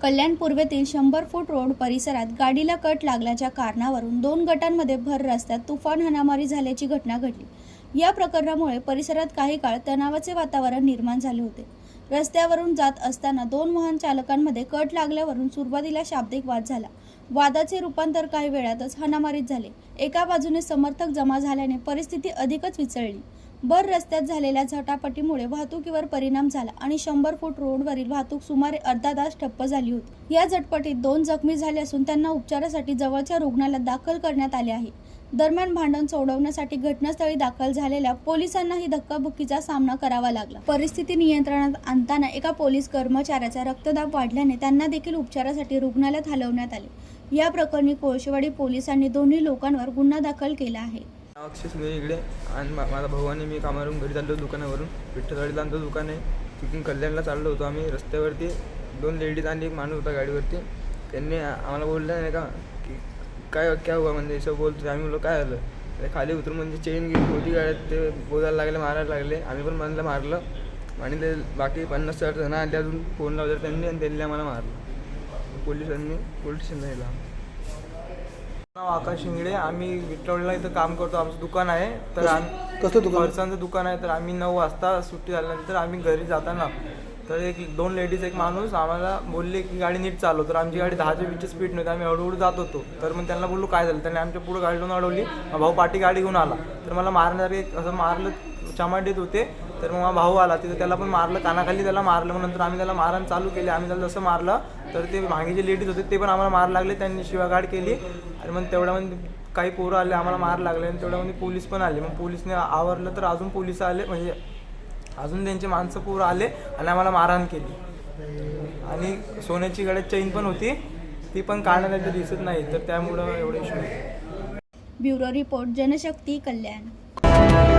कल्याण पूर्वेतील 100 फूट road परिसरात गाडीला cut लागल्याच्या कारणावरून 2 गटांमध्ये भर रस्त्यात तुफान हाणामारी झाल्याची घटना घडली। या प्रकरणामुळे परिसरात काही काळ तणावाचे वातावरण निर्माण झाले होते। रस्त्यावरून जात असताना 2 वाहन चालकांमध्ये कट लागल्यावरून सुरुवातीला शाब्दिक वाद झाला। वादाचे रूपांतर काही वेळातच हाणामारीत झाले। एका बाजूने समर्थक जमा झाल्याने परिस्थिती अधिकच विचळली। भर रस्त्यात झालेल्या झटापटीमुळे वाहतुकीवर परिणाम झाला आणि 100 फूट रोडवरील वाहतूक सुमारे अर्धा तास ठप्प झाली होती। या झटपटीत 2 जखमी झाले असून त्यांना उपचारासाठी जवळच्या रुग्णालयात दाखल करण्यात आले आहे। दरम्यान भांडण सोडवण्यासाठी घटनास्थळी दाखल झालेल्या पोलिसांनाही धक्काबुक्कीचा सामना करावा लागला। परिस्थिती नियंत्रणात आणताना एका पोलीस कर्मचाऱ्याचा रक्तदाब वाढल्याने त्यांना देखील उपचारासाठी रुग्णालयात हलवण्यात आले। या प्रकरणी कोळशेवाडी पोलिसांनी दोन्ही लोकांवर गुन्हा दाखल केला आहे। अक्षय सुंदर इकडे आणि माझा भाऊ आणि मी कामावरून घरी चाललो दुकानावरून। विठ्ठलवाडीला आमचं दुकान आहे, तिथून कल्याणला चाललो होतो आम्ही। रस्त्यावरती 2 लेडीज आणि एक माणूस होता गाडीवरती। त्यांनी आम्हाला बोललं नाही का की क्या हुआ म्हणजे असं बोलतो। आम्ही बोललो काय झालं, ते खाली उतरून म्हणजे चेन गेली होती गाड्यात, ते बोलायला लागले, मारायला लागले। आम्ही पण म्हणलं मारलं आणि ते बाकी 50-60 जण आले अजून फोन लावले त्यांनी आणि त्यांनी आम्हाला मारलं। पोलिसांनी पोलीस स्टेशनला नेला। आकाश शिंगडे, आम्ही विठ्ठलवाडीला इथं काम करतो, आमचं दुकान आहे। तर कसं दुकान? फरसांचं दुकान आहे। तर आम्ही 9 वाजता सुट्टी झाल्यानंतर आम्ही घरी जाताना तर 2 लेडीज एक माणूस आम्हाला बोलले की गाडी नीट चालव। तर आमची गाडी 10च्या 20ची स्पीड नव्हती, आम्ही हळूहळू जात होतो। तर मग त्यांना बोललो काय झालं, त्यांनी आमच्या पुढे गाडी घेऊन अडवली। भाऊ पाठी गाडी घेऊन आला, तर मला मारणारे असं मारलं, चमाट देत होते। तर मग भाऊ आला तिथं, त्याला पण मारलं, कानाखाली त्याला मारलं। मग नंतर आम्ही त्याला मारण चालू केले। आम्ही त्याला जसं मारलं तर ते मागे जे लेडीज होते ते पण आम्हाला मार लागले, त्यांनी शिवागाड केली। आणि मग तेवढ्यामध्ये काही पोरं आले, आम्हाला मार लागले आणि तेवढ्यामध्ये पोलीस पण आले। मग पोलीसने आवरलं तर अजून पोलीस आले, म्हणजे अजून त्यांचे माणसं पोरं आले आणि आम्हाला मारहाण केली। आणि सोन्याची गळ्यात चैन पण होती, ती पण काढण्यात दिसत नाही, तर त्यामुळं एवढे इश्यू। ब्युरो रिपोर्ट, जनशक्ती, कल्याण।